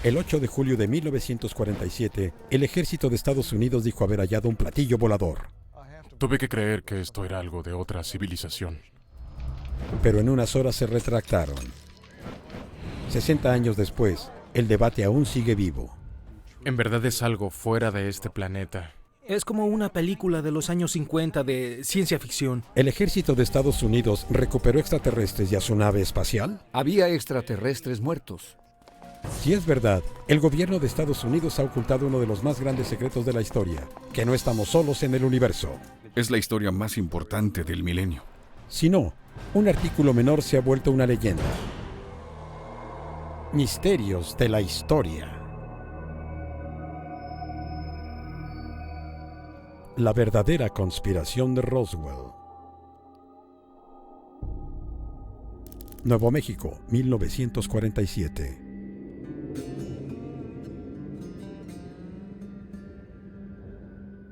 El 8 de julio de 1947, el ejército de Estados Unidos dijo haber hallado un platillo volador. Tuve que creer que esto era algo de otra civilización. Pero en unas horas se retractaron. 60 años después, el debate aún sigue vivo. En verdad es algo fuera de este planeta. Es como una película de los años 50 de ciencia ficción. ¿El ejército de Estados Unidos recuperó extraterrestres y a su nave espacial? Había extraterrestres muertos. Si es verdad, el gobierno de Estados Unidos ha ocultado uno de los más grandes secretos de la historia, que no estamos solos en el universo. Es la historia más importante del milenio. Si no, un artículo menor se ha vuelto una leyenda. Misterios de la historia. La verdadera conspiración de Roswell. Nuevo México, 1947.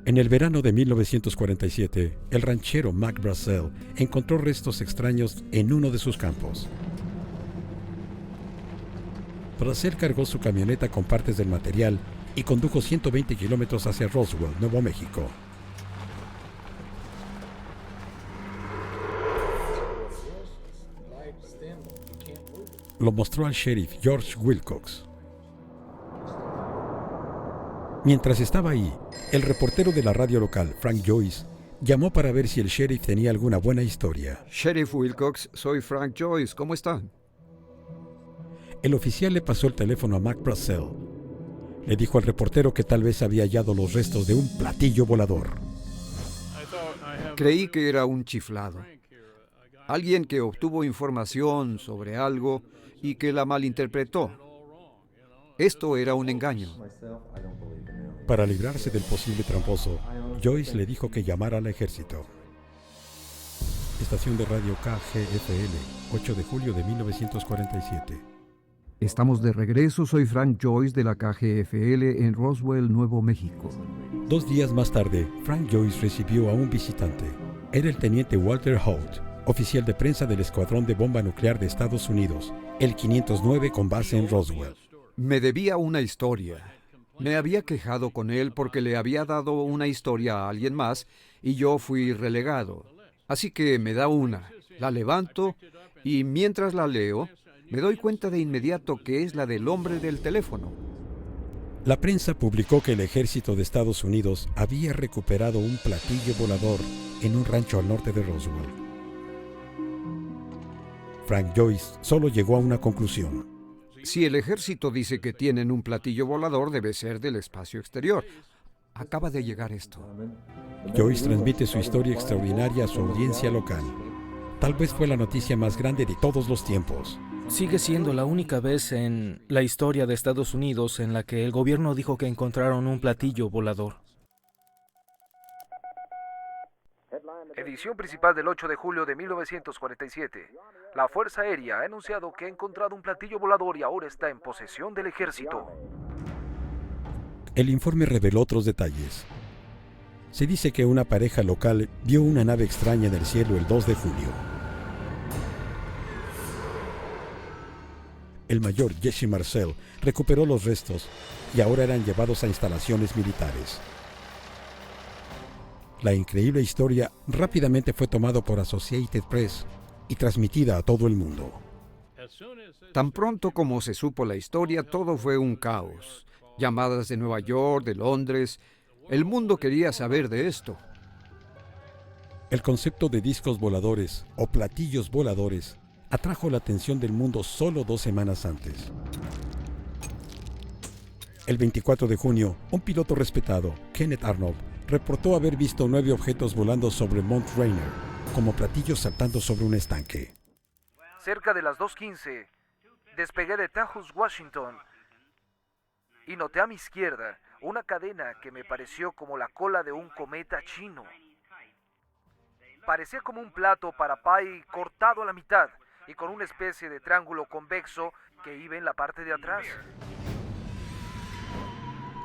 En el verano de 1947, el ranchero Mac Brazel encontró restos extraños en uno de sus campos. Brazel cargó su camioneta con partes del material y condujo 120 kilómetros hacia Roswell, Nuevo México. Lo mostró al sheriff George Wilcox. Mientras estaba ahí, el reportero de la radio local, Frank Joyce, llamó para ver si el sheriff tenía alguna buena historia. Sheriff Wilcox, soy Frank Joyce. ¿Cómo está? El oficial le pasó el teléfono a Mac Brazel. Le dijo al reportero que tal vez había hallado los restos de un platillo volador. Creí que era un chiflado. Alguien que obtuvo información sobre algo y que la malinterpretó. Esto era un engaño. Para librarse del posible tramposo, Joyce le dijo que llamara al ejército. Estación de radio KGFL, 8 de julio de 1947. Estamos de regreso, soy Frank Joyce de la KGFL en Roswell, Nuevo México. 2 días más tarde, Frank Joyce recibió a un visitante. Era el teniente Walter Holt, oficial de prensa del Escuadrón de Bomba Nuclear de Estados Unidos, el 509 con base en Roswell. Me debía una historia. Me había quejado con él porque le había dado una historia a alguien más y yo fui relegado. Así que me da una, la levanto y mientras la leo, me doy cuenta de inmediato que es la del hombre del teléfono. La prensa publicó que el ejército de Estados Unidos había recuperado un platillo volador en un rancho al norte de Roswell. Frank Joyce solo llegó a una conclusión. Si el ejército dice que tienen un platillo volador, debe ser del espacio exterior. Acaba de llegar esto. Joyce transmite su historia extraordinaria a su audiencia local. Tal vez fue la noticia más grande de todos los tiempos. Sigue siendo la única vez en la historia de Estados Unidos en la que el gobierno dijo que encontraron un platillo volador. Edición principal del 8 de julio de 1947. La Fuerza Aérea ha anunciado que ha encontrado un platillo volador y ahora está en posesión del ejército. El informe reveló otros detalles. Se dice que una pareja local vio una nave extraña en el cielo el 2 de julio. El mayor Jesse Marcel recuperó los restos y ahora eran llevados a instalaciones militares. La increíble historia rápidamente fue tomada por Associated Press y transmitida a todo el mundo. Tan pronto como se supo la historia, todo fue un caos. Llamadas de Nueva York, de Londres. El mundo quería saber de esto. El concepto de discos voladores o platillos voladores atrajo la atención del mundo solo 2 semanas antes. El 24 de junio, un piloto respetado, Kenneth Arnold, reportó haber visto 9 objetos volando sobre Mount Rainier, como platillos saltando sobre un estanque. Cerca de las 2:15, despegué de Taos, Washington, y noté a mi izquierda una cadena que me pareció como la cola de un cometa chino. Parecía como un plato para pie cortado a la mitad y con una especie de triángulo convexo que iba en la parte de atrás.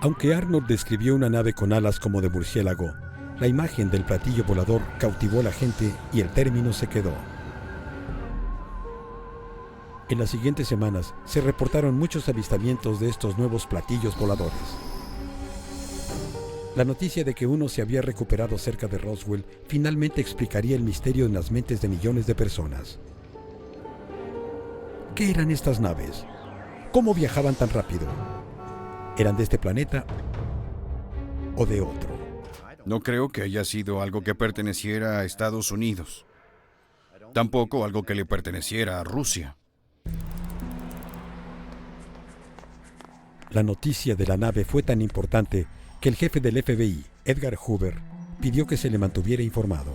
Aunque Arnold describió una nave con alas como de murciélago, la imagen del platillo volador cautivó a la gente y el término se quedó. En las siguientes semanas se reportaron muchos avistamientos de estos nuevos platillos voladores. La noticia de que uno se había recuperado cerca de Roswell finalmente explicaría el misterio en las mentes de millones de personas. ¿Qué eran estas naves? ¿Cómo viajaban tan rápido? ¿Eran de este planeta o de otro? No creo que haya sido algo que perteneciera a Estados Unidos. Tampoco algo que le perteneciera a Rusia. La noticia de la nave fue tan importante que el jefe del FBI, Edgar Hoover, pidió que se le mantuviera informado.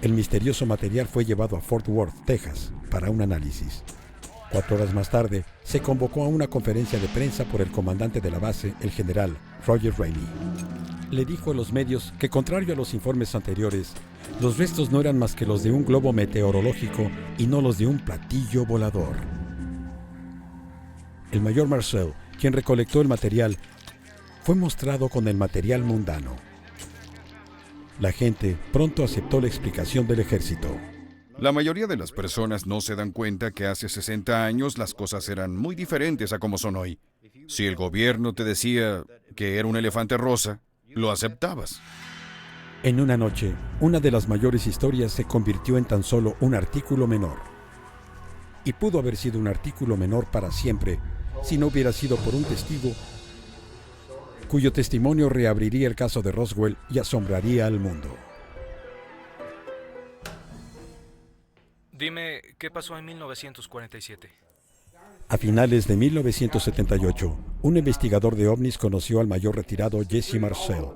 El misterioso material fue llevado a Fort Worth, Texas, para un análisis. 4 horas más tarde, se convocó a una conferencia de prensa por el comandante de la base, el general Roger Ramey. Le dijo a los medios que, contrario a los informes anteriores, los restos no eran más que los de un globo meteorológico y no los de un platillo volador. El mayor Marcel, quien recolectó el material, fue mostrado con el material mundano. La gente pronto aceptó la explicación del ejército. La mayoría de las personas no se dan cuenta que hace 60 años las cosas eran muy diferentes a como son hoy. Si el gobierno te decía que era un elefante rosa, lo aceptabas. En una noche, una de las mayores historias se convirtió en tan solo un artículo menor. Y pudo haber sido un artículo menor para siempre si no hubiera sido por un testigo cuyo testimonio reabriría el caso de Roswell y asombraría al mundo. Dime, ¿qué pasó en 1947? A finales de 1978, un investigador de ovnis conoció al mayor retirado Jesse Marcel,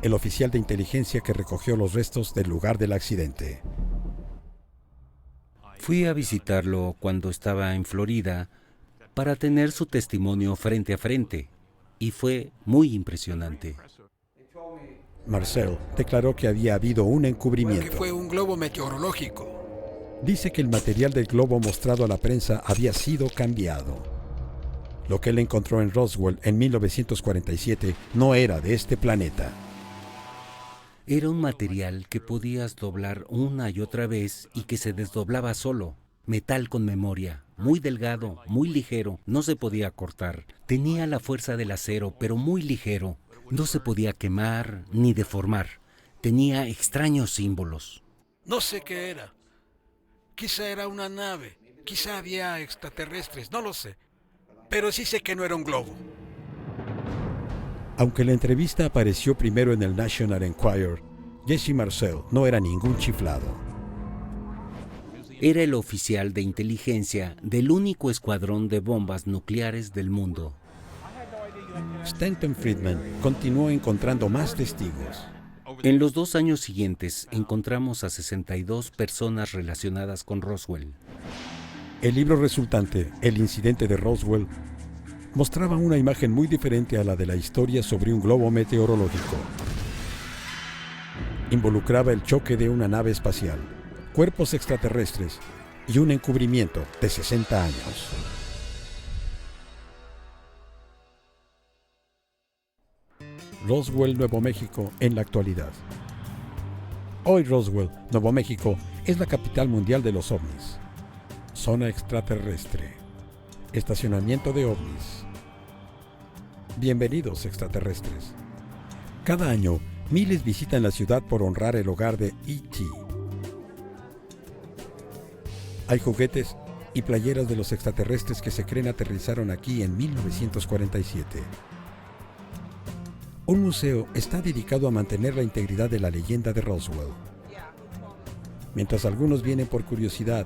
el oficial de inteligencia que recogió los restos del lugar del accidente. Fui a visitarlo cuando estaba en Florida para tener su testimonio frente a frente, y fue muy impresionante. Marcel declaró que había habido un encubrimiento. Que fue un globo meteorológico. Dice que el material del globo mostrado a la prensa había sido cambiado. Lo que él encontró en Roswell en 1947 no era de este planeta. Era un material que podías doblar una y otra vez y que se desdoblaba solo. Metal con memoria, muy delgado, muy ligero, no se podía cortar. Tenía la fuerza del acero, pero muy ligero. No se podía quemar ni deformar. Tenía extraños símbolos. No sé qué era. Quizá era una nave, quizá había extraterrestres, no lo sé. Pero sí sé que no era un globo. Aunque la entrevista apareció primero en el National Enquirer, Jesse Marcel no era ningún chiflado. Era el oficial de inteligencia del único escuadrón de bombas nucleares del mundo. Stanton Friedman continuó encontrando más testigos. En los 2 años siguientes encontramos a 62 personas relacionadas con Roswell. El libro resultante, El incidente de Roswell, mostraba una imagen muy diferente a la de la historia sobre un globo meteorológico. Involucraba el choque de una nave espacial, cuerpos extraterrestres y un encubrimiento de 60 años. Roswell, Nuevo México, en la actualidad. Hoy Roswell, Nuevo México, es la capital mundial de los ovnis. Zona extraterrestre. Estacionamiento de ovnis. Bienvenidos, extraterrestres. Cada año, miles visitan la ciudad por honrar el hogar de E.T. Hay juguetes y playeras de los extraterrestres que se creen aterrizaron aquí en 1947. Un museo está dedicado a mantener la integridad de la leyenda de Roswell. Mientras algunos vienen por curiosidad,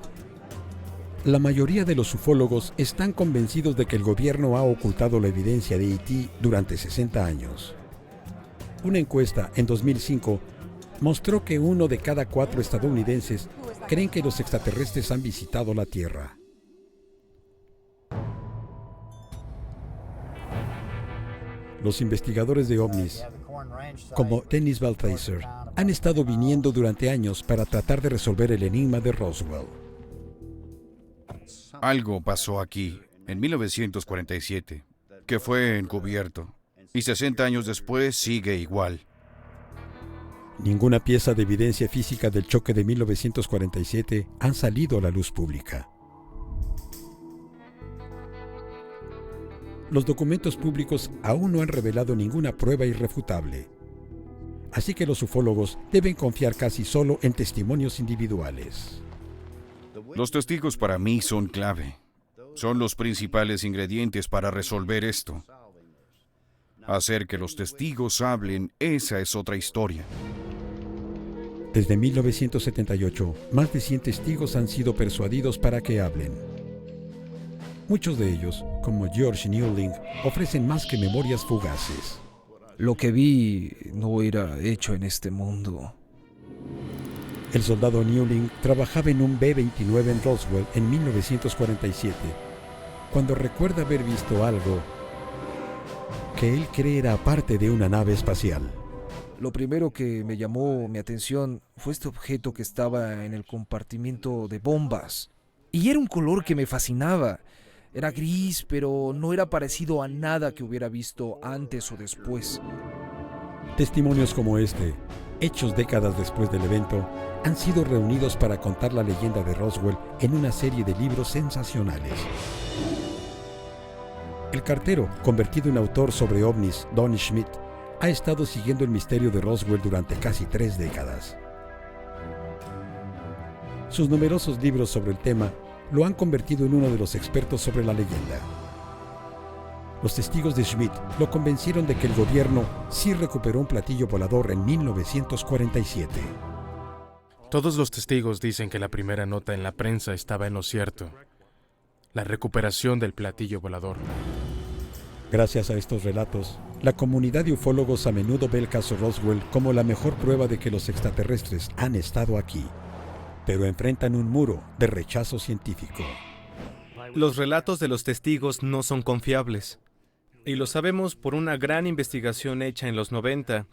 la mayoría de los ufólogos están convencidos de que el gobierno ha ocultado la evidencia de E.T. durante 60 años. Una encuesta en 2005 mostró que 1 de cada 4 estadounidenses creen que los extraterrestres han visitado la Tierra. Los investigadores de ovnis, como Dennis Balthaser, han estado viniendo durante años para tratar de resolver el enigma de Roswell. Algo pasó aquí en 1947, que fue encubierto, y 60 años después sigue igual. Ninguna pieza de evidencia física del choque de 1947 han salido a la luz pública. Los documentos públicos aún no han revelado ninguna prueba irrefutable. Así que los ufólogos deben confiar casi solo en testimonios individuales. Los testigos para mí son clave. Son los principales ingredientes para resolver esto. Hacer que los testigos hablen, esa es otra historia. Desde 1978, más de 100 testigos han sido persuadidos para que hablen. Muchos de ellos, como George Newling, ofrecen más que memorias fugaces. Lo que vi no era hecho en este mundo. El soldado Newling trabajaba en un B-29 en Roswell en 1947, cuando recuerda haber visto algo que él cree era parte de una nave espacial. Lo primero que me llamó mi atención fue este objeto que estaba en el compartimiento de bombas. Y era un color que me fascinaba. Era gris, pero no era parecido a nada que hubiera visto antes o después. Testimonios como este, hechos décadas después del evento, han sido reunidos para contar la leyenda de Roswell en una serie de libros sensacionales. El cartero, convertido en autor sobre ovnis, Don Schmidt, ha estado siguiendo el misterio de Roswell durante casi 3 décadas. Sus numerosos libros sobre el tema lo han convertido en uno de los expertos sobre la leyenda. Los testigos de Schmidt lo convencieron de que el gobierno sí recuperó un platillo volador en 1947. Todos los testigos dicen que la primera nota en la prensa estaba en lo cierto. La recuperación del platillo volador. Gracias a estos relatos, la comunidad de ufólogos a menudo ve el caso Roswell como la mejor prueba de que los extraterrestres han estado aquí, pero enfrentan un muro de rechazo científico. Los relatos de los testigos no son confiables, y lo sabemos por una gran investigación hecha en los 90,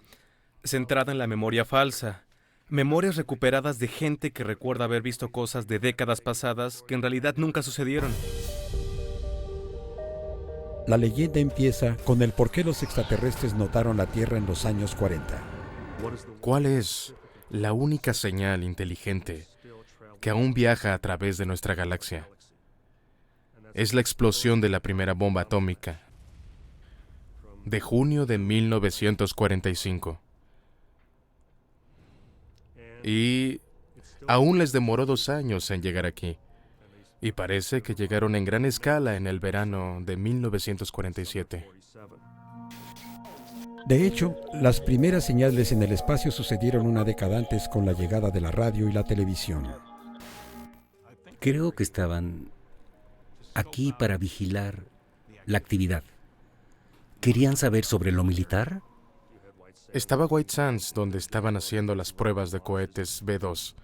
centrada en la memoria falsa, memorias recuperadas de gente que recuerda haber visto cosas de décadas pasadas que en realidad nunca sucedieron. La leyenda empieza con el por qué los extraterrestres notaron la Tierra en los años 40. ¿Cuál es la única señal inteligente que aún viaja a través de nuestra galaxia? Es la explosión de la primera bomba atómica de junio de 1945. Y aún les demoró 2 años en llegar aquí. Y parece que llegaron en gran escala en el verano de 1947. De hecho, las primeras señales en el espacio sucedieron una década antes con la llegada de la radio y la televisión. Creo que estaban aquí para vigilar la actividad. ¿Querían saber sobre lo militar? Estaba White Sands, donde estaban haciendo las pruebas de cohetes B-2.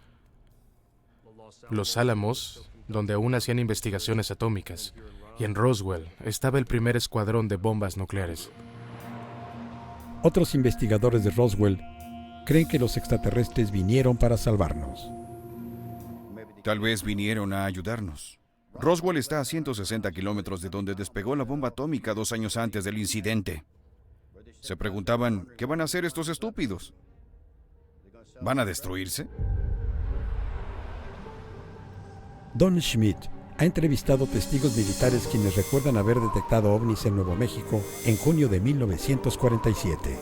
Los Álamos, donde aún hacían investigaciones atómicas. Y en Roswell estaba el primer escuadrón de bombas nucleares. Otros investigadores de Roswell creen que los extraterrestres vinieron para salvarnos. Tal vez vinieron a ayudarnos. Roswell está a 160 kilómetros de donde despegó la bomba atómica 2 años antes del incidente. Se preguntaban, ¿qué van a hacer estos estúpidos? ¿Van a destruirse? Don Schmidt ha entrevistado testigos militares quienes recuerdan haber detectado ovnis en Nuevo México en junio de 1947.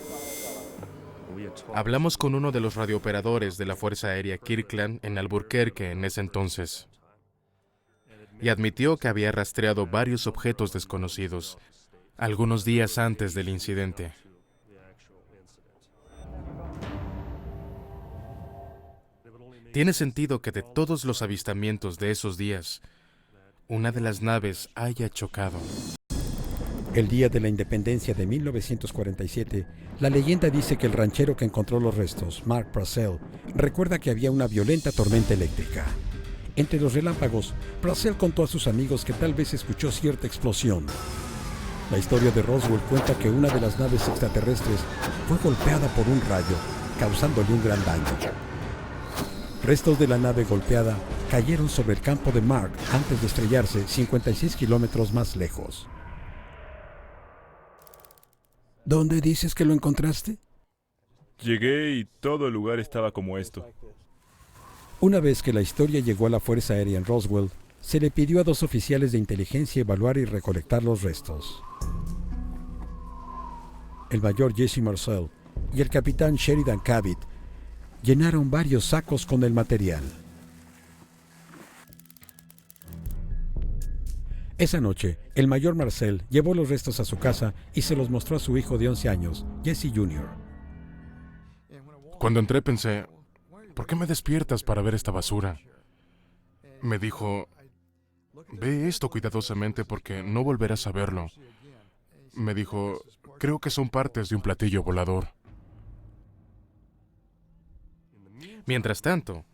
Hablamos con uno de los radiooperadores de la Fuerza Aérea Kirkland en Albuquerque en ese entonces. Y admitió que había rastreado varios objetos desconocidos algunos días antes del incidente. Tiene sentido que de todos los avistamientos de esos días, una de las naves haya chocado. El día de la independencia de 1947, la leyenda dice que el ranchero que encontró los restos, Mark Purcell, recuerda que había una violenta tormenta eléctrica. Entre los relámpagos, Purcell contó a sus amigos que tal vez escuchó cierta explosión. La historia de Roswell cuenta que una de las naves extraterrestres fue golpeada por un rayo, causándole un gran daño. Restos de la nave golpeada cayeron sobre el campo de Mark antes de estrellarse 56 kilómetros más lejos. ¿Dónde dices que lo encontraste? Llegué y todo el lugar estaba como esto. Una vez que la historia llegó a la Fuerza Aérea en Roswell, se le pidió a 2 oficiales de inteligencia evaluar y recolectar los restos. El mayor Jesse Marcel y el capitán Sheridan Cabot llenaron varios sacos con el material. Esa noche, el mayor Marcel llevó los restos a su casa y se los mostró a su hijo de 11 años, Jesse Jr. Cuando entré pensé, ¿por qué me despiertas para ver esta basura? Me dijo, ve esto cuidadosamente porque no volverás a verlo. Me dijo, creo que son partes de un platillo volador. Mientras tanto,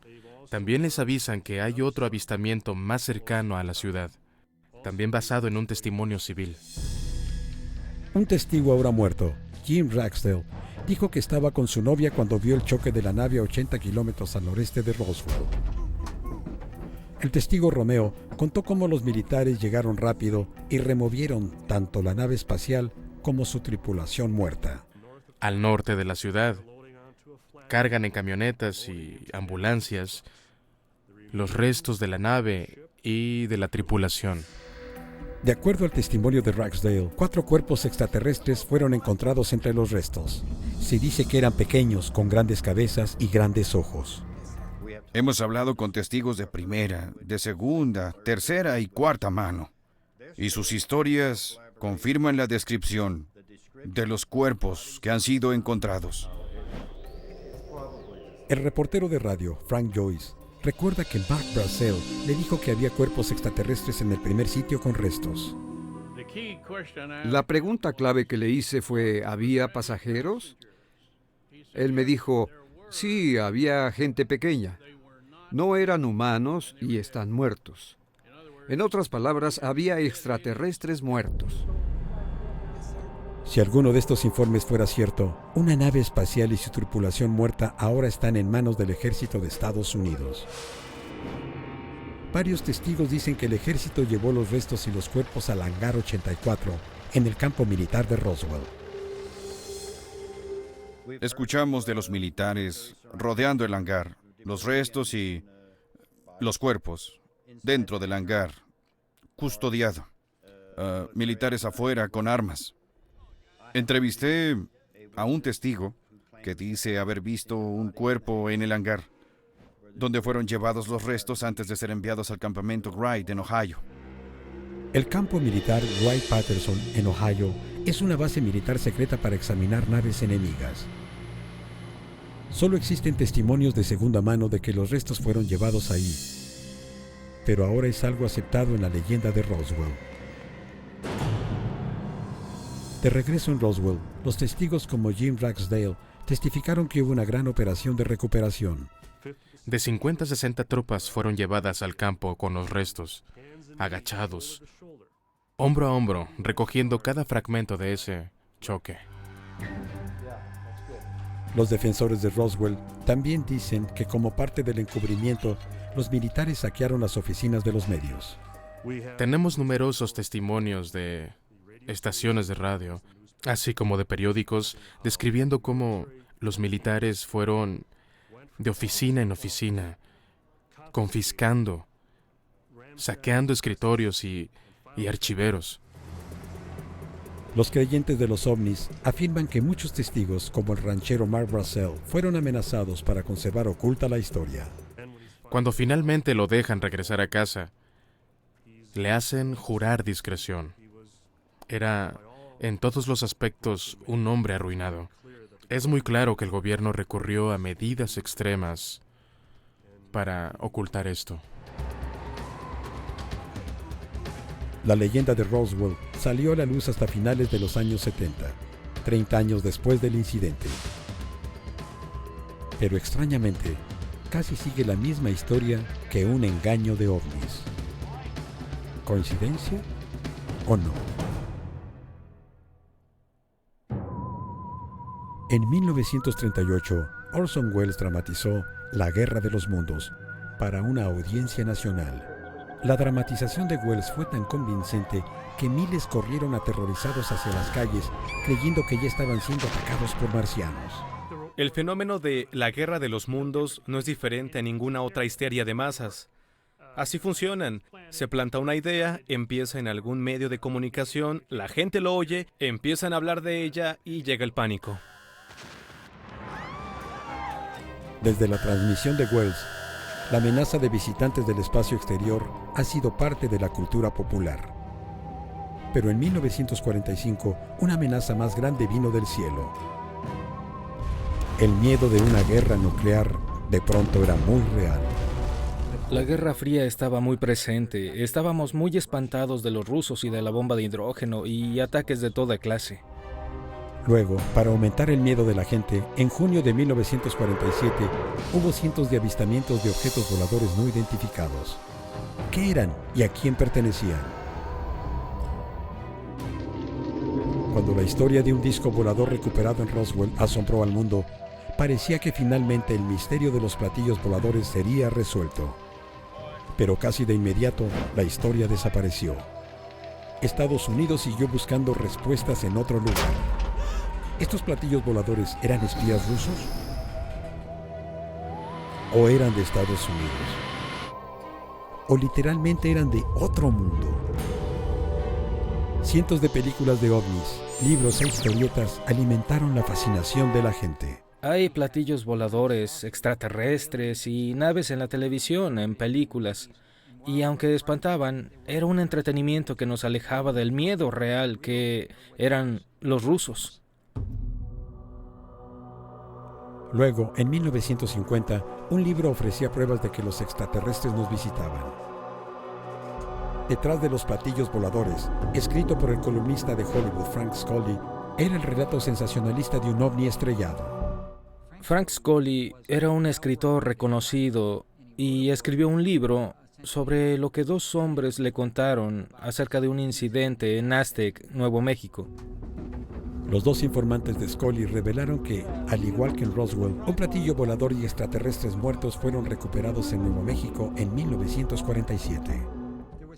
también les avisan que hay otro avistamiento más cercano a la ciudad, también basado en un testimonio civil. Un testigo ahora muerto, Jim Ragsdale, dijo que estaba con su novia cuando vio el choque de la nave a 80 kilómetros al noreste de Roswell. El testigo Romeo contó cómo los militares llegaron rápido y removieron tanto la nave espacial como su tripulación muerta. Al norte de la ciudad, cargan en camionetas y ambulancias los restos de la nave y de la tripulación. De acuerdo al testimonio de Ragsdale, 4 cuerpos extraterrestres fueron encontrados entre los restos. Se dice que eran pequeños, con grandes cabezas y grandes ojos. Hemos hablado con testigos de primera, de segunda, tercera y cuarta mano. Y sus historias confirman la descripción de los cuerpos que han sido encontrados. El reportero de radio, Frank Joyce, recuerda que Mark Brassel le dijo que había cuerpos extraterrestres en el primer sitio con restos. La pregunta clave que le hice fue, ¿había pasajeros? Él me dijo, sí, había gente pequeña. No eran humanos y están muertos. En otras palabras, había extraterrestres muertos. Si alguno de estos informes fuera cierto, una nave espacial y su tripulación muerta ahora están en manos del ejército de Estados Unidos. Varios testigos dicen que el ejército llevó los restos y los cuerpos al hangar 84 en el campo militar de Roswell. Escuchamos de los militares rodeando el hangar, los restos y los cuerpos dentro del hangar, custodiado. Militares afuera con armas. Entrevisté a un testigo que dice haber visto un cuerpo en el hangar, donde fueron llevados los restos antes de ser enviados al campamento Wright en Ohio. El campo militar Wright-Patterson en Ohio es una base militar secreta para examinar naves enemigas. Solo existen testimonios de segunda mano de que los restos fueron llevados ahí, pero ahora es algo aceptado en la leyenda de Roswell. De regreso en Roswell, los testigos como Jim Ragsdale testificaron que hubo una gran operación de recuperación. De 50 a 60 tropas fueron llevadas al campo con los restos, agachados, hombro a hombro, recogiendo cada fragmento de ese choque. Los defensores de Roswell también dicen que como parte del encubrimiento, los militares saquearon las oficinas de los medios. Tenemos numerosos testimonios de estaciones de radio, así como de periódicos, describiendo cómo los militares fueron de oficina en oficina, confiscando, saqueando escritorios y archiveros. Los creyentes de los ovnis afirman que muchos testigos, como el ranchero Mark Brassel, fueron amenazados para conservar oculta la historia. Cuando finalmente lo dejan regresar a casa, le hacen jurar discreción. Era, en todos los aspectos, un hombre arruinado. Es muy claro que el gobierno recurrió a medidas extremas para ocultar esto. La leyenda de Roswell salió a la luz hasta finales de los años 70, 30 años después del incidente. Pero extrañamente, casi sigue la misma historia que un engaño de ovnis. ¿Coincidencia o no? En 1938, Orson Welles dramatizó La Guerra de los Mundos para una audiencia nacional. La dramatización de Welles fue tan convincente que miles corrieron aterrorizados hacia las calles, creyendo que ya estaban siendo atacados por marcianos. El fenómeno de la guerra de los mundos no es diferente a ninguna otra histeria de masas. Así funcionan. Se planta una idea, empieza en algún medio de comunicación, la gente lo oye, empiezan a hablar de ella y llega el pánico. Desde la transmisión de Wells, la amenaza de visitantes del espacio exterior ha sido parte de la cultura popular. Pero en 1945, una amenaza más grande vino del cielo. El miedo de una guerra nuclear de pronto era muy real. La Guerra Fría estaba muy presente. Estábamos muy espantados de los rusos y de la bomba de hidrógeno y ataques de toda clase. Luego, para aumentar el miedo de la gente, en junio de 1947 hubo cientos de avistamientos de objetos voladores no identificados. ¿Qué eran y a quién pertenecían? Cuando la historia de un disco volador recuperado en Roswell asombró al mundo, parecía que finalmente el misterio de los platillos voladores sería resuelto. Pero casi de inmediato, la historia desapareció. Estados Unidos siguió buscando respuestas en otro lugar. ¿Estos platillos voladores eran espías rusos? ¿O eran de Estados Unidos? ¿O literalmente eran de otro mundo? Cientos de películas de ovnis, libros e historietas alimentaron la fascinación de la gente. Hay platillos voladores, extraterrestres y naves en la televisión, en películas. Y aunque espantaban, era un entretenimiento que nos alejaba del miedo real que eran los rusos. Luego, en 1950, un libro ofrecía pruebas de que los extraterrestres nos visitaban. Detrás de los platillos voladores, escrito por el columnista de Hollywood Frank Scully, era el relato sensacionalista de un ovni estrellado. Frank Scully era un escritor reconocido y escribió un libro sobre lo que dos hombres le contaron acerca de un incidente en Aztec, Nuevo México. Los dos informantes de Scully revelaron que, al igual que en Roswell, un platillo volador y extraterrestres muertos fueron recuperados en Nuevo México en 1947.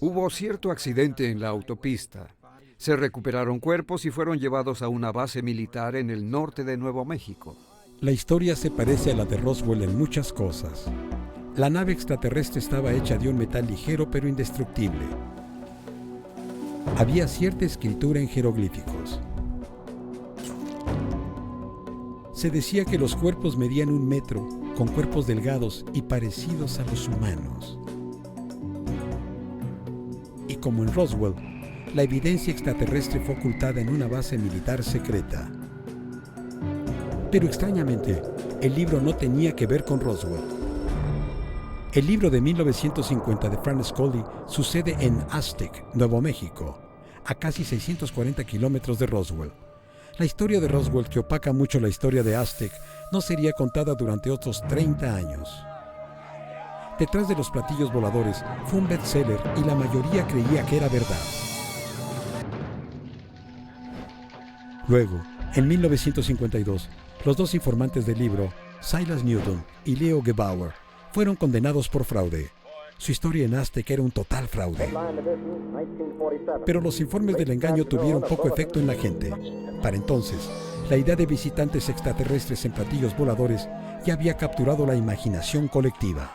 Hubo cierto accidente en la autopista. Se recuperaron cuerpos y fueron llevados a una base militar en el norte de Nuevo México. La historia se parece a la de Roswell en muchas cosas. La nave extraterrestre estaba hecha de un metal ligero pero indestructible. Había cierta escritura en jeroglíficos. Se decía que los cuerpos medían 1 metro, con cuerpos delgados y parecidos a los humanos. Y como en Roswell, la evidencia extraterrestre fue ocultada en una base militar secreta. Pero extrañamente, el libro no tenía que ver con Roswell. El libro de 1950 de Frank Scully sucede en Aztec, Nuevo México, a casi 640 kilómetros de Roswell. La historia de Roswell, que opaca mucho la historia de Aztec, no sería contada durante otros 30 años. Detrás de los platillos voladores fue un bestseller y la mayoría creía que era verdad. Luego, en 1952, los dos informantes del libro, Silas Newton y Leo Gebauer, fueron condenados por fraude. Su historia en Aztec era un total fraude. Pero los informes del engaño tuvieron poco efecto en la gente. Para entonces, la idea de visitantes extraterrestres en platillos voladores ya había capturado la imaginación colectiva.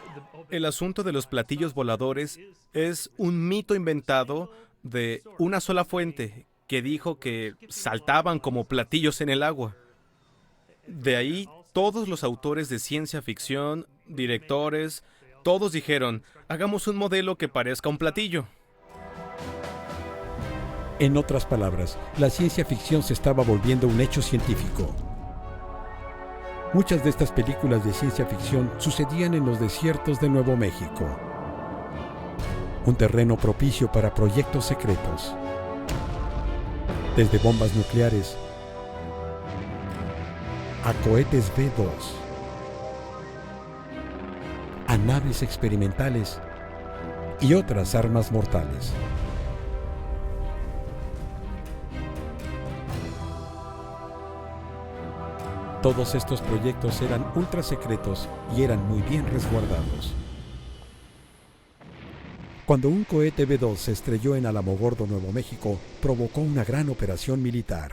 El asunto de los platillos voladores es un mito inventado de una sola fuente que dijo que saltaban como platillos en el agua. De ahí, todos los autores de ciencia ficción, directores, todos dijeron, hagamos un modelo que parezca un platillo. En otras palabras, la ciencia ficción se estaba volviendo un hecho científico. Muchas de estas películas de ciencia ficción sucedían en los desiertos de Nuevo México, un terreno propicio para proyectos secretos. Desde bombas nucleares a cohetes B-2, a naves experimentales y otras armas mortales. Todos estos proyectos eran ultra secretos y eran muy bien resguardados. Cuando un cohete B-2 se estrelló en Alamogordo, Nuevo México, provocó una gran operación militar.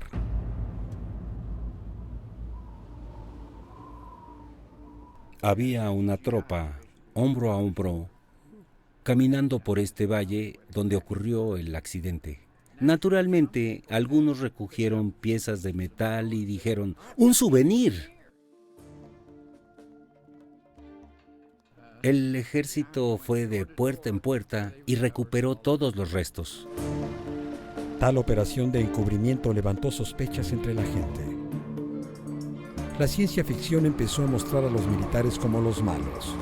Había una tropa, hombro a hombro, caminando por este valle donde ocurrió el accidente. Naturalmente, algunos recogieron piezas de metal y dijeron, ¡un souvenir! El ejército fue de puerta en puerta y recuperó todos los restos. Tal operación de encubrimiento levantó sospechas entre la gente. La ciencia ficción empezó a mostrar a los militares como los malos.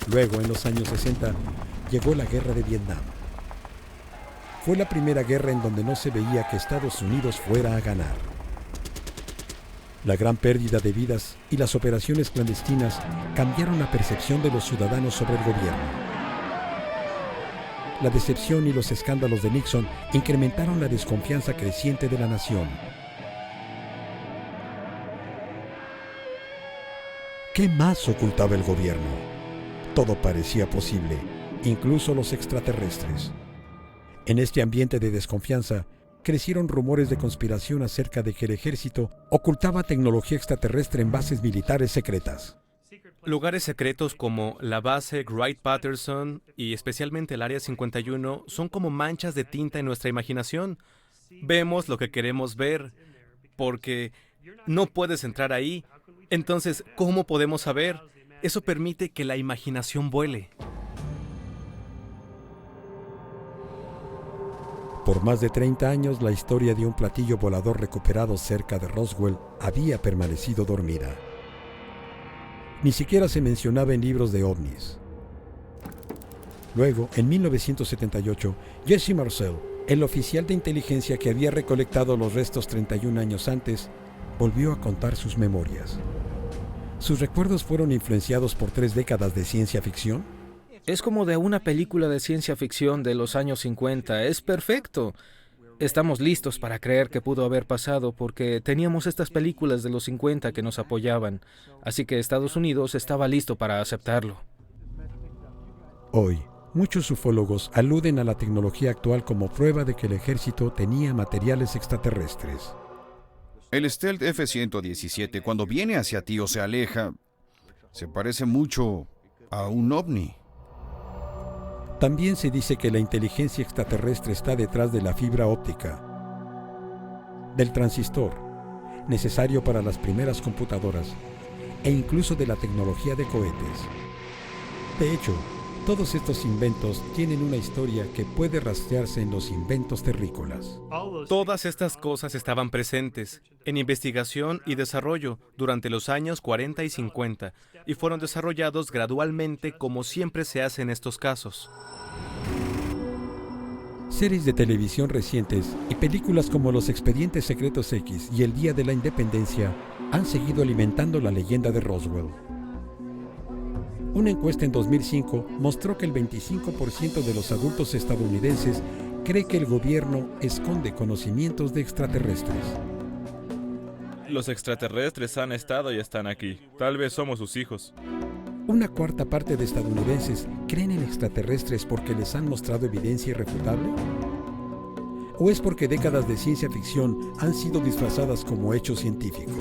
Luego, en los años 60, llegó la guerra de Vietnam. Fue la primera guerra en donde no se veía que Estados Unidos fuera a ganar. La gran pérdida de vidas y las operaciones clandestinas cambiaron la percepción de los ciudadanos sobre el gobierno. La decepción y los escándalos de Nixon incrementaron la desconfianza creciente de la nación. ¿Qué más ocultaba el gobierno? Todo parecía posible, incluso los extraterrestres. En este ambiente de desconfianza, crecieron rumores de conspiración acerca de que el ejército ocultaba tecnología extraterrestre en bases militares secretas. Lugares secretos como la base Wright-Patterson y especialmente el Área 51 son como manchas de tinta en nuestra imaginación. Vemos lo que queremos ver, porque no puedes entrar ahí. Entonces, ¿cómo podemos saber? Eso permite que la imaginación vuele. Por más de 30 años, la historia de un platillo volador recuperado cerca de Roswell había permanecido dormida. Ni siquiera se mencionaba en libros de ovnis. Luego, en 1978, Jesse Marcel, el oficial de inteligencia que había recolectado los restos 31 años antes, volvió a contar sus memorias. ¿Sus recuerdos fueron influenciados por 3 décadas de ciencia ficción? Es como de una película de ciencia ficción de los años 50. Es perfecto. Estamos listos para creer que pudo haber pasado porque teníamos estas películas de los 50 que nos apoyaban. Así que Estados Unidos estaba listo para aceptarlo. Hoy, muchos ufólogos aluden a la tecnología actual como prueba de que el ejército tenía materiales extraterrestres. El Stealth F-117, cuando viene hacia ti o se aleja, se parece mucho a un ovni. También se dice que la inteligencia extraterrestre está detrás de la fibra óptica, del transistor, necesario para las primeras computadoras, e incluso de la tecnología de cohetes. De hecho, todos estos inventos tienen una historia que puede rastrearse en los inventos terrícolas. Todas estas cosas estaban presentes en investigación y desarrollo durante los años 40 y 50 y fueron desarrollados gradualmente como siempre se hace en estos casos. Series de televisión recientes y películas como Los Expedientes Secretos X y El Día de la Independencia han seguido alimentando la leyenda de Roswell. Una encuesta en 2005 mostró que el 25% de los adultos estadounidenses cree que el gobierno esconde conocimientos de extraterrestres. Los extraterrestres han estado y están aquí. Tal vez somos sus hijos. Una cuarta parte de estadounidenses creen en extraterrestres porque les han mostrado evidencia irrefutable. ¿O es porque décadas de ciencia ficción han sido disfrazadas como hecho científico?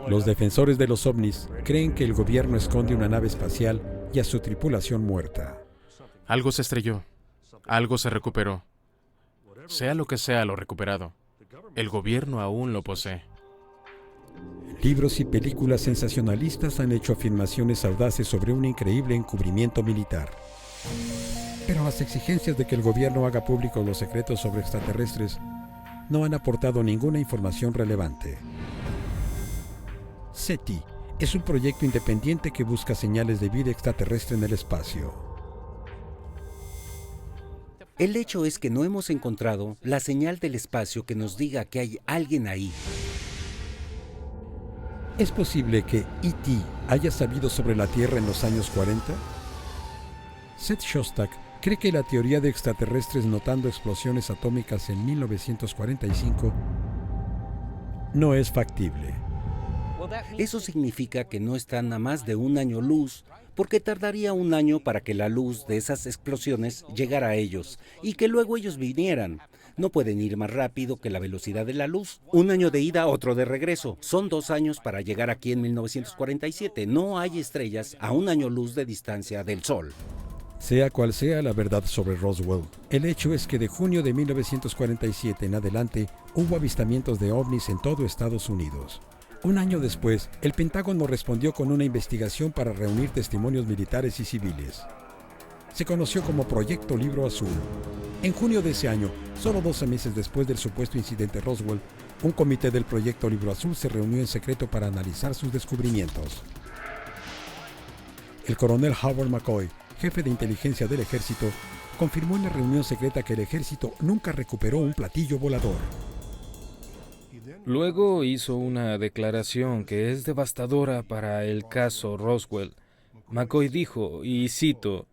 Los defensores de los ovnis creen que el gobierno esconde una nave espacial y a su tripulación muerta. Algo se estrelló. Algo se recuperó. Sea lo que sea lo recuperado, el gobierno aún lo posee. Libros y películas sensacionalistas han hecho afirmaciones audaces sobre un increíble encubrimiento militar. Pero las exigencias de que el gobierno haga público los secretos sobre extraterrestres no han aportado ninguna información relevante. SETI es un proyecto independiente que busca señales de vida extraterrestre en el espacio. El hecho es que no hemos encontrado la señal del espacio que nos diga que hay alguien ahí. ¿Es posible que E.T. haya sabido sobre la Tierra en los años 40? Seth Shostak cree que la teoría de extraterrestres notando explosiones atómicas en 1945 no es factible. Eso significa que no están a más de un año luz, porque tardaría un año para que la luz de esas explosiones llegara a ellos y que luego ellos vinieran. No pueden ir más rápido que la velocidad de la luz. Un año de ida, otro de regreso. Son 2 años para llegar aquí en 1947. No hay estrellas a un año luz de distancia del Sol. Sea cual sea la verdad sobre Roswell, el hecho es que de junio de 1947 en adelante hubo avistamientos de ovnis en todo Estados Unidos. Un año después, el Pentágono respondió con una investigación para reunir testimonios militares y civiles. Se conoció como Proyecto Libro Azul. En junio de ese año, solo 12 meses después del supuesto incidente Roswell, un comité del Proyecto Libro Azul se reunió en secreto para analizar sus descubrimientos. El coronel Howard McCoy, jefe de inteligencia del ejército, confirmó en la reunión secreta que el ejército nunca recuperó un platillo volador. Luego hizo una declaración que es devastadora para el caso Roswell. McCoy dijo, y cito,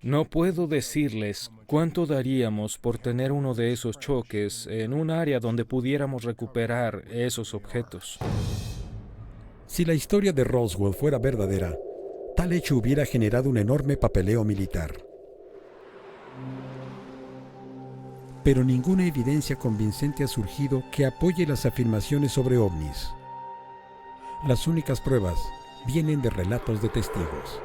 "No puedo decirles cuánto daríamos por tener uno de esos choques en un área donde pudiéramos recuperar esos objetos". Si la historia de Roswell fuera verdadera, tal hecho hubiera generado un enorme papeleo militar. Pero ninguna evidencia convincente ha surgido que apoye las afirmaciones sobre ovnis. Las únicas pruebas vienen de relatos de testigos.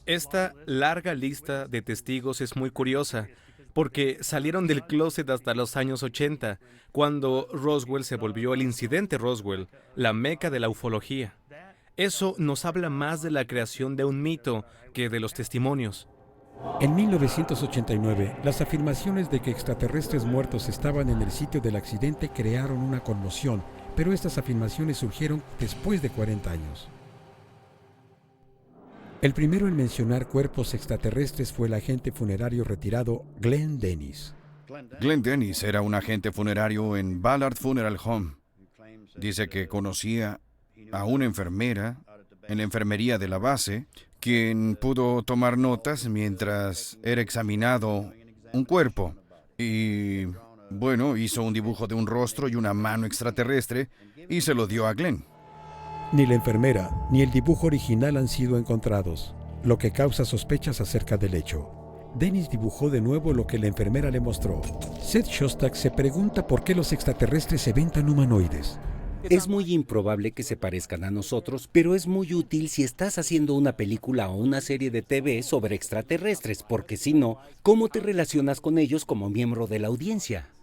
Esta larga lista de testigos es muy curiosa, porque salieron del closet hasta los años 80, cuando Roswell se volvió el incidente Roswell, la meca de la ufología. Eso nos habla más de la creación de un mito que de los testimonios. En 1989, las afirmaciones de que extraterrestres muertos estaban en el sitio del accidente crearon una conmoción, pero estas afirmaciones surgieron después de 40 años. El primero en mencionar cuerpos extraterrestres fue el agente funerario retirado Glenn Dennis. Glenn Dennis era un agente funerario en Ballard Funeral Home. Dice que conocía a una enfermera en la enfermería de la base, quien pudo tomar notas mientras era examinado un cuerpo. Y, bueno, hizo un dibujo de un rostro y una mano extraterrestre y se lo dio a Glenn. Ni la enfermera ni el dibujo original han sido encontrados, lo que causa sospechas acerca del hecho. Dennis dibujó de nuevo lo que la enfermera le mostró. Seth Shostak se pregunta por qué los extraterrestres se ven tan humanoides. Es muy improbable que se parezcan a nosotros, pero es muy útil si estás haciendo una película o una serie de TV sobre extraterrestres, porque si no, ¿cómo te relacionas con ellos como miembro de la audiencia?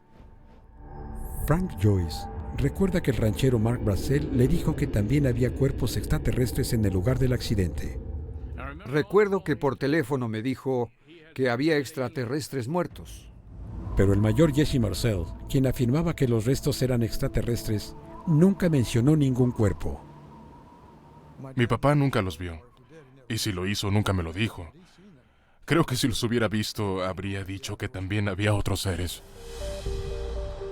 Frank Joyce recuerda que el ranchero Mark Brazzell le dijo que también había cuerpos extraterrestres en el lugar del accidente. Recuerdo que por teléfono me dijo que había extraterrestres muertos. Pero el mayor Jesse Marcel, quien afirmaba que los restos eran extraterrestres, nunca mencionó ningún cuerpo. Mi papá nunca los vio. Y si lo hizo, nunca me lo dijo. Creo que si los hubiera visto, habría dicho que también había otros seres.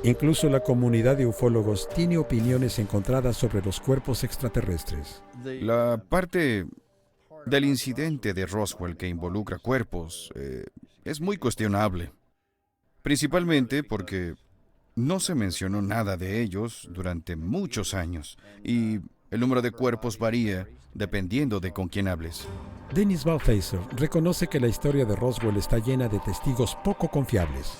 Incluso la comunidad de ufólogos tiene opiniones encontradas sobre los cuerpos extraterrestres. La parte del incidente de Roswell que involucra cuerpos es muy cuestionable. Principalmente porque no se mencionó nada de ellos durante muchos años y el número de cuerpos varía dependiendo de con quién hables. Dennis Balthaser reconoce que la historia de Roswell está llena de testigos poco confiables.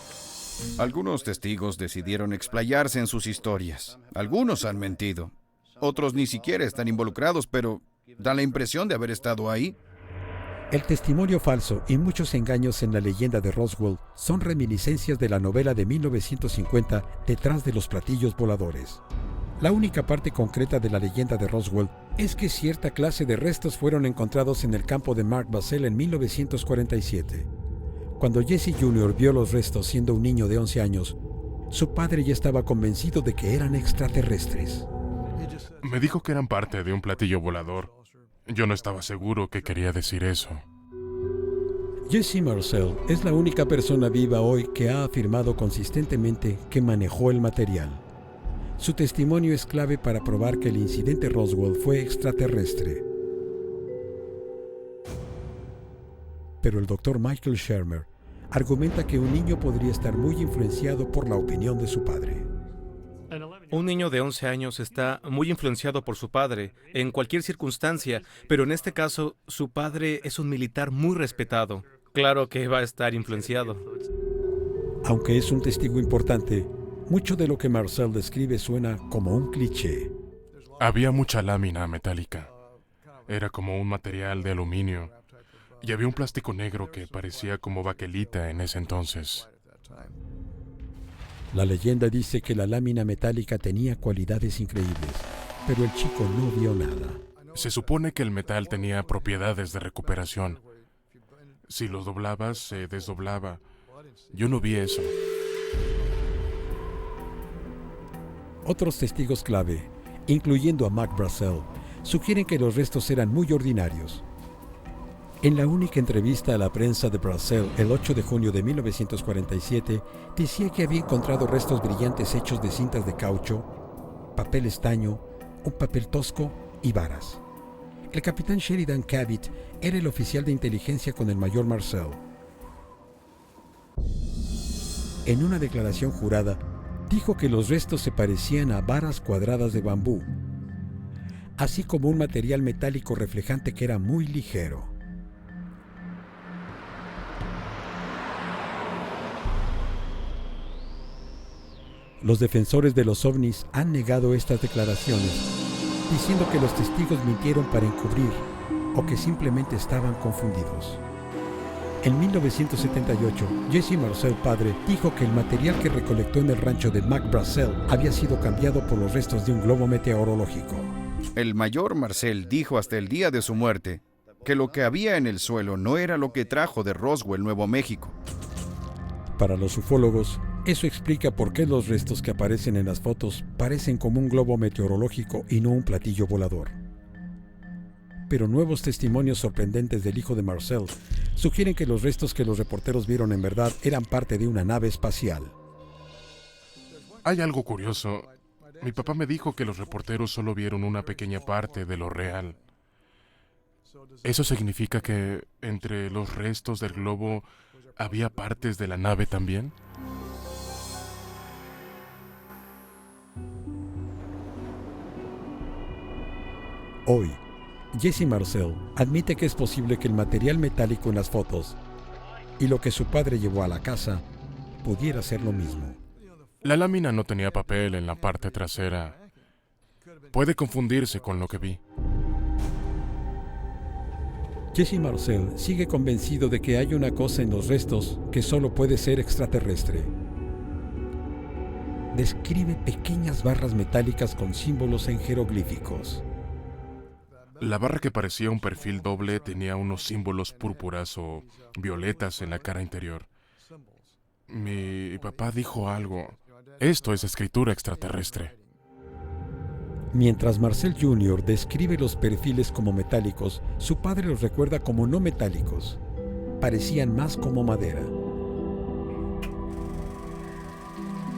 Algunos testigos decidieron explayarse en sus historias. Algunos han mentido. Otros ni siquiera están involucrados, pero dan la impresión de haber estado ahí. El testimonio falso y muchos engaños en la leyenda de Roswell son reminiscencias de la novela de 1950 Detrás de los platillos voladores. La única parte concreta de la leyenda de Roswell es que cierta clase de restos fueron encontrados en el campo de Mark Brazzell en 1947. Cuando Jesse Jr. vio los restos siendo un niño de 11 años, su padre ya estaba convencido de que eran extraterrestres. Me dijo que eran parte de un platillo volador. Yo no estaba seguro que quería decir eso. Jesse Marcel es la única persona viva hoy que ha afirmado consistentemente que manejó el material. Su testimonio es clave para probar que el incidente Roswell fue extraterrestre. Pero el Dr. Michael Shermer argumenta que un niño podría estar muy influenciado por la opinión de su padre. Un niño de 11 años está muy influenciado por su padre, en cualquier circunstancia, pero en este caso, su padre es un militar muy respetado. Claro que va a estar influenciado. Aunque es un testigo importante, mucho de lo que Marcel describe suena como un cliché. Había mucha lámina metálica. Era como un material de aluminio. Y había un plástico negro que parecía como baquelita en ese entonces. La leyenda dice que la lámina metálica tenía cualidades increíbles, pero el chico no vio nada. Se supone que el metal tenía propiedades de recuperación. Si lo doblabas, se desdoblaba. Yo no vi eso. Otros testigos clave, incluyendo a Mac Brazel, sugieren que los restos eran muy ordinarios. En la única entrevista a la prensa de Brazel el 8 de junio de 1947, decía que había encontrado restos brillantes hechos de cintas de caucho, papel estaño, un papel tosco y varas. El capitán Sheridan Cabot era el oficial de inteligencia con el mayor Marcel. En una declaración jurada, dijo que los restos se parecían a varas cuadradas de bambú, así como un material metálico reflejante que era muy ligero. Los defensores de los ovnis han negado estas declaraciones, diciendo que los testigos mintieron para encubrir o que simplemente estaban confundidos. En 1978, Jesse Marcel padre dijo que el material que recolectó en el rancho de Mac Brazel había sido cambiado por los restos de un globo meteorológico. El mayor Marcel dijo hasta el día de su muerte que lo que había en el suelo no era lo que trajo de Roswell, Nuevo México. Para los ufólogos, eso explica por qué los restos que aparecen en las fotos parecen como un globo meteorológico y no un platillo volador. Pero nuevos testimonios sorprendentes del hijo de Marcel sugieren que los restos que los reporteros vieron en verdad eran parte de una nave espacial. Hay algo curioso. Mi papá me dijo que los reporteros solo vieron una pequeña parte de lo real. ¿Eso significa que entre los restos del globo había partes de la nave también? Hoy, Jesse Marcel admite que es posible que el material metálico en las fotos y lo que su padre llevó a la casa pudiera ser lo mismo. La lámina no tenía papel en la parte trasera. Puede confundirse con lo que vi. Jesse Marcel sigue convencido de que hay una cosa en los restos que solo puede ser extraterrestre. Describe pequeñas barras metálicas con símbolos en jeroglíficos. La barra que parecía un perfil doble tenía unos símbolos púrpuras o violetas en la cara interior. Mi papá dijo algo. Esto es escritura extraterrestre. Mientras Marcel Jr. describe los perfiles como metálicos, su padre los recuerda como no metálicos. Parecían más como madera.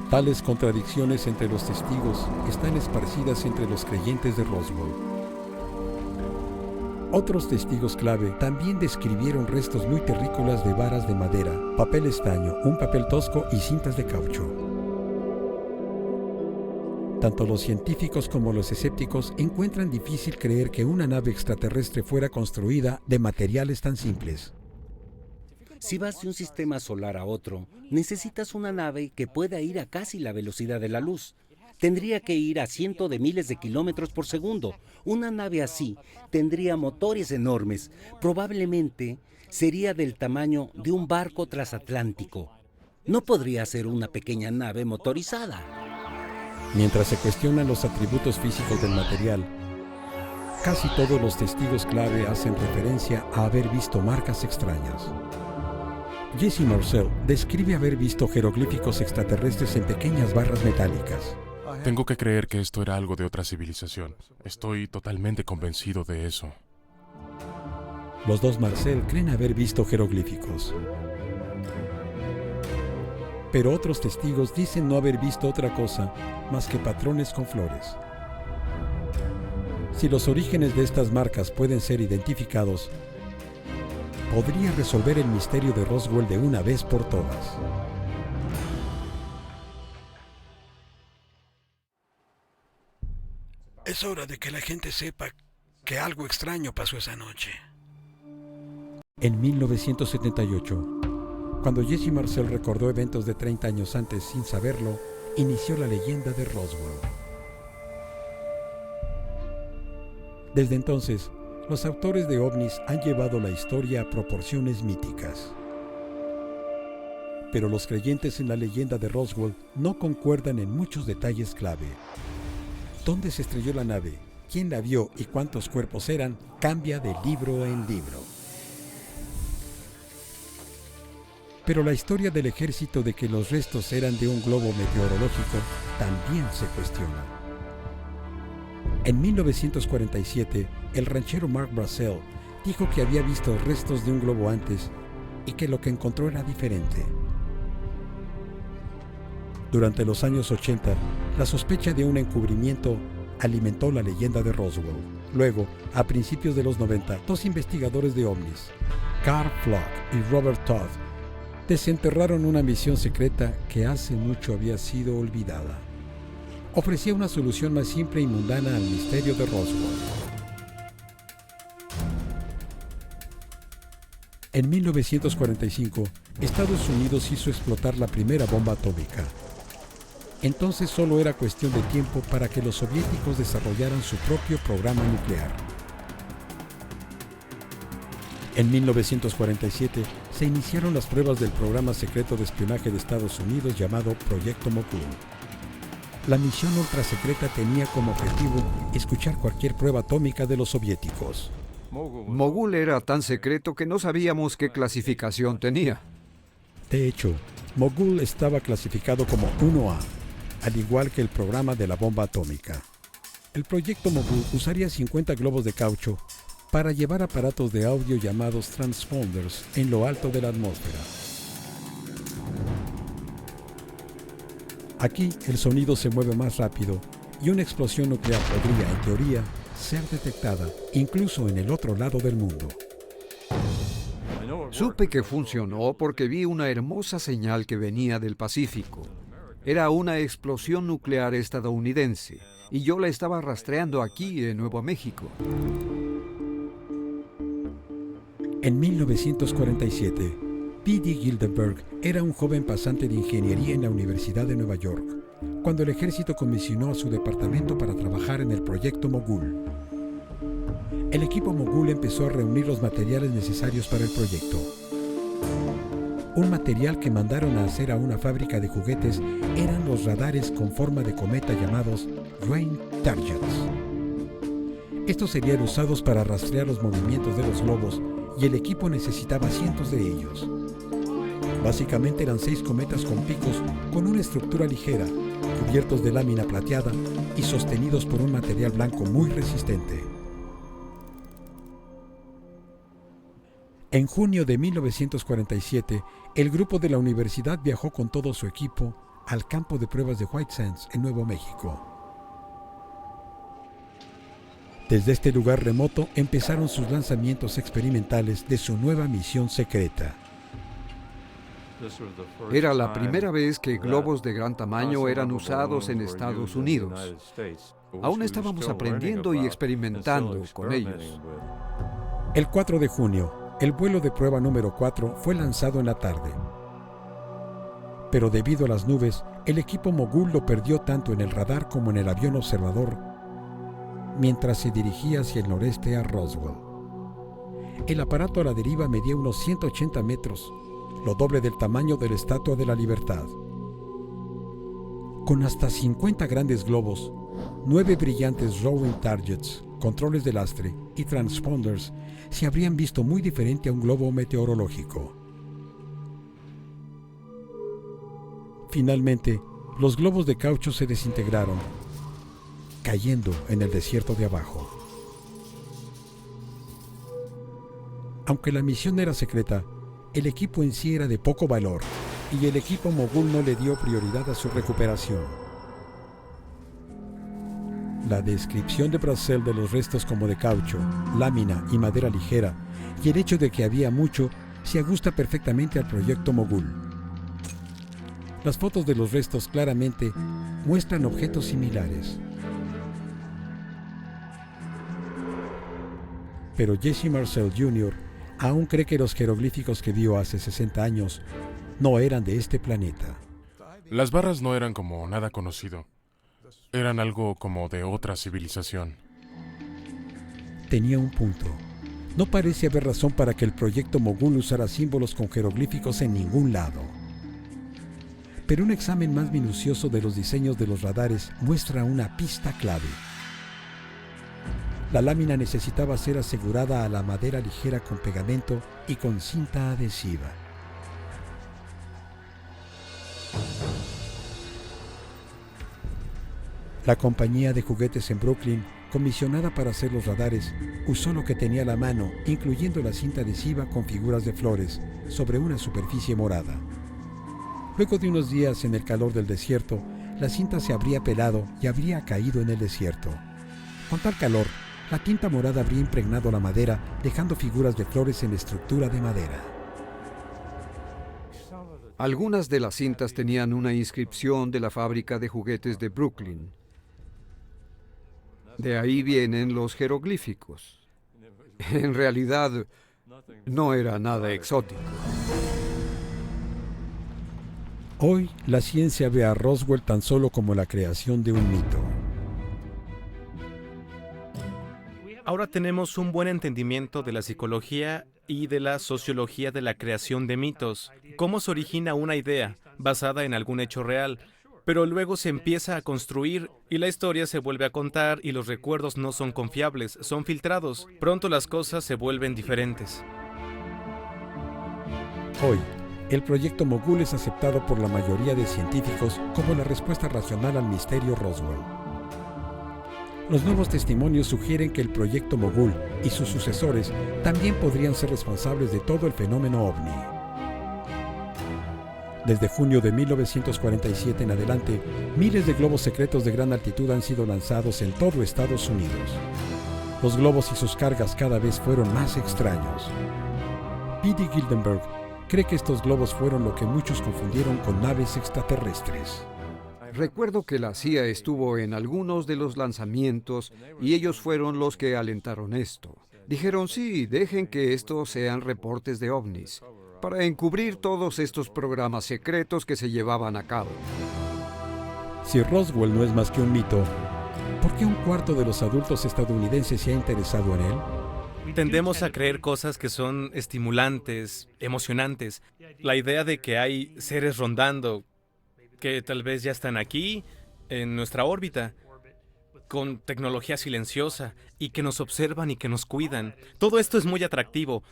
Tales contradicciones entre los testigos están esparcidas entre los creyentes de Roswell. Otros testigos clave también describieron restos muy terrícolas de varas de madera, papel estaño, un papel tosco y cintas de caucho. Tanto los científicos como los escépticos encuentran difícil creer que una nave extraterrestre fuera construida de materiales tan simples. Si vas de un sistema solar a otro, necesitas una nave que pueda ir a casi la velocidad de la luz. Tendría que ir a cientos de miles de kilómetros por segundo. Una nave así tendría motores enormes. Probablemente sería del tamaño de un barco transatlántico. No podría ser una pequeña nave motorizada. Mientras se cuestionan los atributos físicos del material, casi todos los testigos clave hacen referencia a haber visto marcas extrañas. Jesse Marcel describe haber visto jeroglíficos extraterrestres en pequeñas barras metálicas. Tengo que creer que esto era algo de otra civilización. Estoy totalmente convencido de eso. Los dos Marcel creen haber visto jeroglíficos. Pero otros testigos dicen no haber visto otra cosa más que patrones con flores. Si los orígenes de estas marcas pueden ser identificados, podría resolver el misterio de Roswell de una vez por todas. es hora de que la gente sepa que algo extraño pasó esa noche. En 1978, cuando Jesse Marcel recordó eventos de 30 años antes sin saberlo, inició la leyenda de Roswell. Desde entonces, los autores de ovnis han llevado la historia a proporciones míticas. Pero los creyentes en la leyenda de Roswell no concuerdan en muchos detalles clave. ¿Dónde se estrelló la nave? ¿Quién la vio y cuántos cuerpos eran? Cambia de libro en libro. Pero la historia del ejército de que los restos eran de un globo meteorológico también se cuestiona. En 1947, el ranchero Mark Brassell dijo que había visto restos de un globo antes y que lo que encontró era diferente. Durante los años 80, la sospecha de un encubrimiento alimentó la leyenda de Roswell. Luego, a principios de los 90, dos investigadores de ovnis, Carl Flock y Robert Todd, desenterraron una misión secreta que hace mucho había sido olvidada. Ofrecía una solución más simple y mundana al misterio de Roswell. En 1945, Estados Unidos hizo explotar la primera bomba atómica. Entonces solo era cuestión de tiempo para que los soviéticos desarrollaran su propio programa nuclear. En 1947 se iniciaron las pruebas del programa secreto de espionaje de Estados Unidos llamado Proyecto Mogul. La misión ultrasecreta tenía como objetivo escuchar cualquier prueba atómica de los soviéticos. Mogul era tan secreto que no sabíamos qué clasificación tenía. De hecho, Mogul estaba clasificado como 1A, al igual que el programa de la bomba atómica. El proyecto Mogul usaría 50 globos de caucho para llevar aparatos de audio llamados transponders en lo alto de la atmósfera. Aquí el sonido se mueve más rápido y una explosión nuclear podría, en teoría, ser detectada incluso en el otro lado del mundo. Supe que funcionó porque vi una hermosa señal que venía del Pacífico. Era una explosión nuclear estadounidense y yo la estaba rastreando aquí en Nuevo México. En 1947, P.D. Gildenberg era un joven pasante de ingeniería en la Universidad de Nueva York, cuando el ejército comisionó a su departamento para trabajar en el proyecto Mogul. El equipo Mogul empezó a reunir los materiales necesarios para el proyecto. Un material que mandaron a hacer a una fábrica de juguetes eran los radares con forma de cometa llamados Grain Targets. Estos serían usados para rastrear los movimientos de los globos y el equipo necesitaba cientos de ellos. Básicamente eran 6 cometas con picos con una estructura ligera, cubiertos de lámina plateada y sostenidos por un material blanco muy resistente. En junio de 1947, el grupo de la universidad viajó con todo su equipo al campo de pruebas de White Sands, en Nuevo México. Desde este lugar remoto empezaron sus lanzamientos experimentales de su nueva misión secreta. Era la primera vez que globos de gran tamaño eran usados en Estados Unidos. Aún estábamos aprendiendo y experimentando con ellos. El 4 de junio, el vuelo de prueba número 4 fue lanzado en la tarde. Pero debido a las nubes, el equipo Mogul lo perdió tanto en el radar como en el avión observador, mientras se dirigía hacia el noreste a Roswell. El aparato a la deriva medía unos 180 metros, lo doble del tamaño de la Estatua de la Libertad. Con hasta 50 grandes globos, 9 brillantes Rowing Targets, controles de lastre y transponders se habrían visto muy diferente a un globo meteorológico. Finalmente, los globos de caucho se desintegraron, cayendo en el desierto de abajo. Aunque la misión era secreta, el equipo en sí era de poco valor y el equipo Mogul no le dio prioridad a su recuperación. La descripción de Brassell de los restos como de caucho, lámina y madera ligera y el hecho de que había mucho se ajusta perfectamente al proyecto Mogul. Las fotos de los restos claramente muestran objetos similares. Pero Jesse Marcel Jr. aún cree que los jeroglíficos que vio hace 60 años no eran de este planeta. Las barras no eran como nada conocido. Eran algo como de otra civilización. Tenía un punto. No parece haber razón para que el proyecto Mogul usara símbolos con jeroglíficos en ningún lado. Pero un examen más minucioso de los diseños de los radares muestra una pista clave. La lámina necesitaba ser asegurada a la madera ligera con pegamento y con cinta adhesiva. La compañía de juguetes en Brooklyn, comisionada para hacer los radares, usó lo que tenía a la mano, incluyendo la cinta adhesiva con figuras de flores, sobre una superficie morada. Luego de unos días en el calor del desierto, la cinta se habría pelado y habría caído en el desierto. Con tal calor, la tinta morada habría impregnado la madera, dejando figuras de flores en la estructura de madera. Algunas de las cintas tenían una inscripción de la fábrica de juguetes de Brooklyn. De ahí vienen los jeroglíficos. En realidad, no era nada exótico. Hoy, la ciencia ve a Roswell tan solo como la creación de un mito. Ahora tenemos un buen entendimiento de la psicología y de la sociología de la creación de mitos. Cómo se origina una idea basada en algún hecho real, pero luego se empieza a construir y la historia se vuelve a contar y los recuerdos no son confiables, son filtrados. Pronto las cosas se vuelven diferentes. Hoy, el proyecto Mogul es aceptado por la mayoría de científicos como la respuesta racional al misterio Roswell. Los nuevos testimonios sugieren que el proyecto Mogul y sus sucesores también podrían ser responsables de todo el fenómeno ovni. Desde junio de 1947 en adelante, miles de globos secretos de gran altitud han sido lanzados en todo Estados Unidos. Los globos y sus cargas cada vez fueron más extraños. P.D. Gildenberg cree que estos globos fueron lo que muchos confundieron con naves extraterrestres. Recuerdo que la CIA estuvo en algunos de los lanzamientos y ellos fueron los que alentaron esto. Dijeron, sí, dejen que estos sean reportes de ovnis, para encubrir todos estos programas secretos que se llevaban a cabo. Si Roswell no es más que un mito, ¿por qué un cuarto de los adultos estadounidenses se ha interesado en él? Tendemos a creer cosas que son estimulantes, emocionantes. La idea de que hay seres rondando, que tal vez ya están aquí, en nuestra órbita, con tecnología silenciosa, y que nos observan y que nos cuidan. Todo esto es muy atractivo,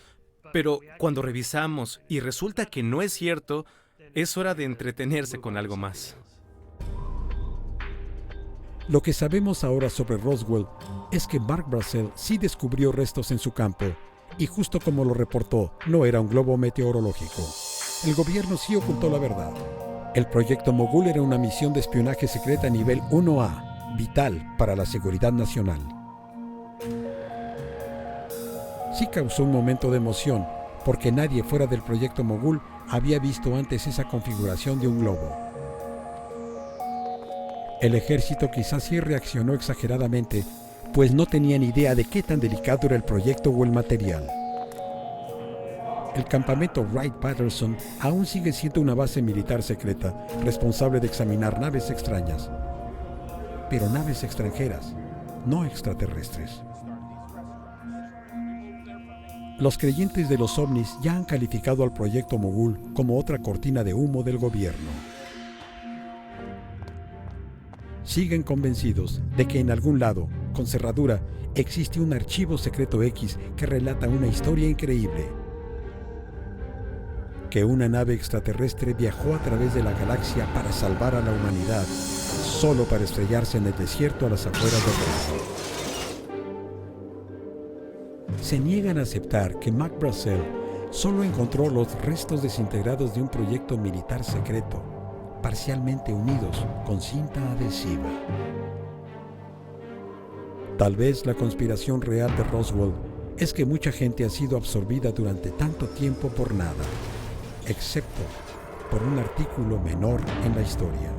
pero cuando revisamos y resulta que no es cierto, es hora de entretenerse con algo más. Lo que sabemos ahora sobre Roswell es que Mark Brassel sí descubrió restos en su campo, y justo como lo reportó, no era un globo meteorológico. El gobierno sí ocultó la verdad. El proyecto Mogul era una misión de espionaje secreta nivel 1A, vital para la seguridad nacional. Sí causó un momento de emoción, porque nadie fuera del proyecto Mogul había visto antes esa configuración de un globo. El ejército quizás sí reaccionó exageradamente, pues no tenían idea de qué tan delicado era el proyecto o el material. El campamento Wright-Patterson aún sigue siendo una base militar secreta, responsable de examinar naves extrañas. Pero naves extranjeras, no extraterrestres. Los creyentes de los ovnis ya han calificado al proyecto Mogul como otra cortina de humo del gobierno. Siguen convencidos de que en algún lado, con cerradura, existe un archivo secreto X que relata una historia increíble. Que una nave extraterrestre viajó a través de la galaxia para salvar a la humanidad, solo para estrellarse en el desierto a las afueras de Roswell. Se niegan a aceptar que Mark Brassel solo encontró los restos desintegrados de un proyecto militar secreto, parcialmente unidos con cinta adhesiva. Tal vez la conspiración real de Roswell es que mucha gente ha sido absorbida durante tanto tiempo por nada, excepto por un artículo menor en la historia.